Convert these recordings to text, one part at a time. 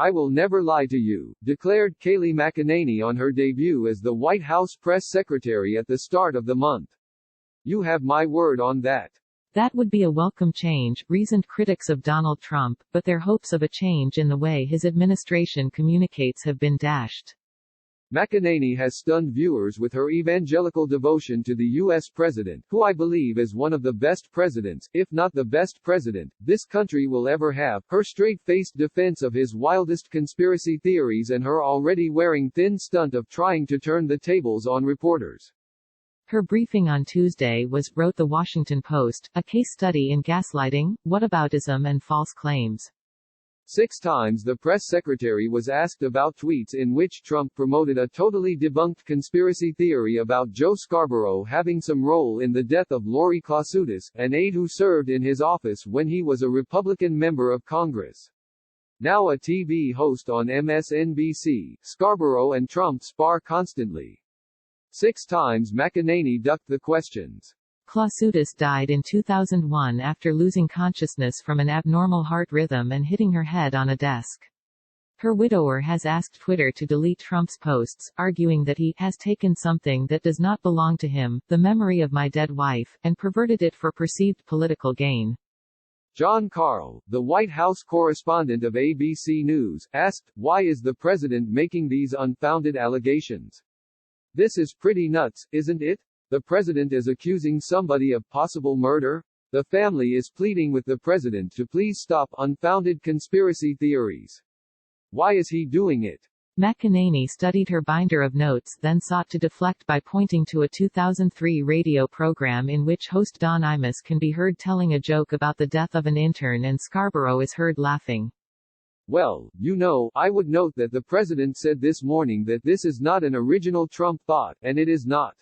"I will never lie to you," declared Kayleigh McEnany on her debut as the White House press secretary at the start of the month. "You have my word on that." That would be a welcome change, reasoned critics of Donald Trump, but their hopes of a change in the way his administration communicates have been dashed. McEnany has stunned viewers with her evangelical devotion to the U.S. president, who I believe is one of the best presidents, if not the best president, this country will ever have, her straight-faced defense of his wildest conspiracy theories, and her already wearing thin stunt of trying to turn the tables on reporters. Her briefing on Tuesday was, wrote The Washington Post, a case study in gaslighting, whataboutism and false claims. 6 times the press secretary was asked about tweets in which Trump promoted a totally debunked conspiracy theory about Joe Scarborough having some role in the death of Lori Klausutis, an aide who served in his office when he was a Republican member of Congress. Now a TV host on MSNBC, Scarborough and Trump spar constantly. 6 times McEnany ducked the questions. Klausutis died in 2001 after losing consciousness from an abnormal heart rhythm and hitting her head on a desk. Her widower has asked Twitter to delete Trump's posts, arguing that he has taken something that does not belong to him, the memory of my dead wife, and perverted it for perceived political gain. John Carl, the White House correspondent of ABC News, asked, "Why is the president making these unfounded allegations? This is pretty nuts, isn't it? The president is accusing somebody of possible murder? The family is pleading with the president to please stop unfounded conspiracy theories. Why is he doing it?" McEnany studied her binder of notes, then sought to deflect by pointing to a 2003 radio program in which host Don Imus can be heard telling a joke about the death of an intern and Scarborough is heard laughing. "Well, you know, I would note that the president said this morning that this is not an original Trump thought, and it is not.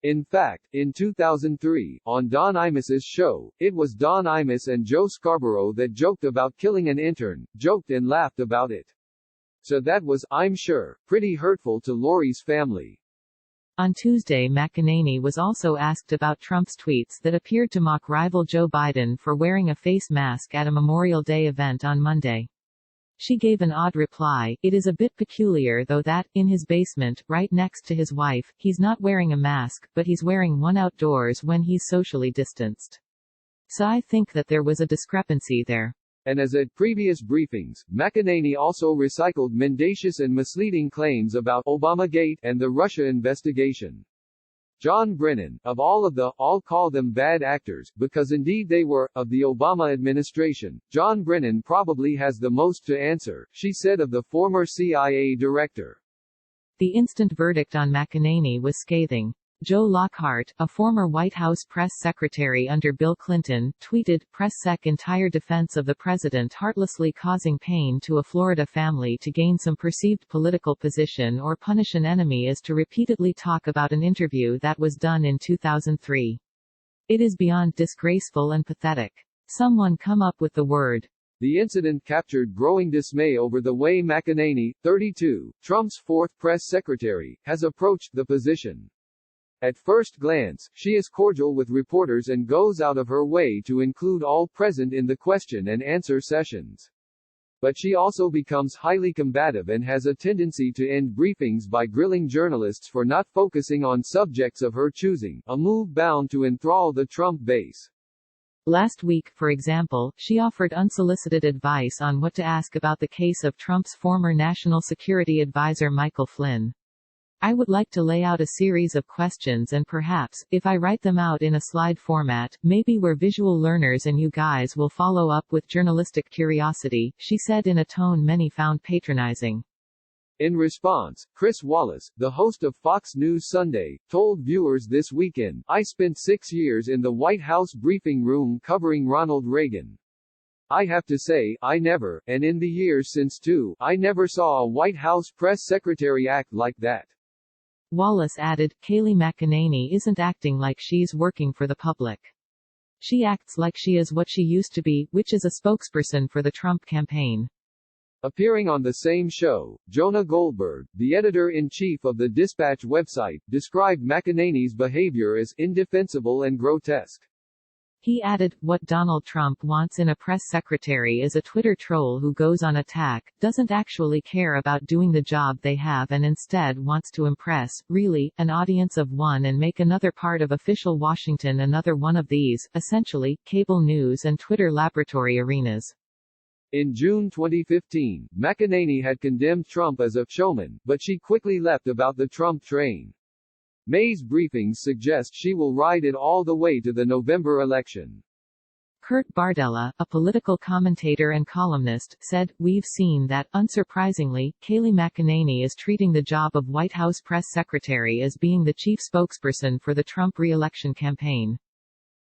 In fact, in 2003, on Don Imus's show, it was Don Imus and Joe Scarborough that joked about killing an intern, joked and laughed about it. So that was, I'm sure, pretty hurtful to Lori's family." On Tuesday, McEnany was also asked about Trump's tweets that appeared to mock rival Joe Biden for wearing a face mask at a Memorial Day event on Monday. She gave an odd reply. "It is a bit peculiar though that, in his basement, right next to his wife, he's not wearing a mask, but he's wearing one outdoors when he's socially distanced. So I think that there was a discrepancy there." And as at previous briefings, McEnany also recycled mendacious and misleading claims about Obamagate and the Russia investigation. John Brennan, of all of the, I'll call them bad actors, because indeed they were, of the Obama administration, John Brennan probably has the most to answer, she said of the former CIA director. The instant verdict on McEnany was scathing. Joe Lockhart, a former White House press secretary under Bill Clinton, tweeted, "PressSec entire defense of the president heartlessly causing pain to a Florida family to gain some perceived political position or punish an enemy is to repeatedly talk about an interview that was done in 2003. It is beyond disgraceful and pathetic. Someone come up with the word." The incident captured growing dismay over the way McEnany, 32, Trump's fourth press secretary, has approached the position. At first glance, she is cordial with reporters and goes out of her way to include all present in the question and answer sessions. But she also becomes highly combative and has a tendency to end briefings by grilling journalists for not focusing on subjects of her choosing, a move bound to enthrall the Trump base. Last week, for example, she offered unsolicited advice on what to ask about the case of Trump's former National Security Advisor Michael Flynn. "I would like to lay out a series of questions and perhaps, if I write them out in a slide format, maybe we're visual learners and you guys will follow up with journalistic curiosity," she said in a tone many found patronizing. In response, Chris Wallace, the host of Fox News Sunday, told viewers this weekend, "I spent 6 years in the White House briefing room covering Ronald Reagan. I have to say, I never, and in the years since too, I never saw a White House press secretary act like that." Wallace added, "Kayleigh McEnany isn't acting like she's working for the public. She acts like she is what she used to be, which is a spokesperson for the Trump campaign." Appearing on the same show, Jonah Goldberg, the editor-in-chief of the Dispatch website, described McEnany's behavior as indefensible and grotesque. He added, "What Donald Trump wants in a press secretary is a Twitter troll who goes on attack, doesn't actually care about doing the job they have and instead wants to impress, really, an audience of one and make another part of official Washington another one of these, essentially, cable news and Twitter laboratory arenas." In June 2015, McEnany had condemned Trump as a showman, but she quickly leapt about the Trump train. May's briefings suggest she will ride it all the way to the November election. Kurt Bardella, a political commentator and columnist, said, "We've seen that, unsurprisingly, Kayleigh McEnany is treating the job of White House press secretary as being the chief spokesperson for the Trump re-election campaign."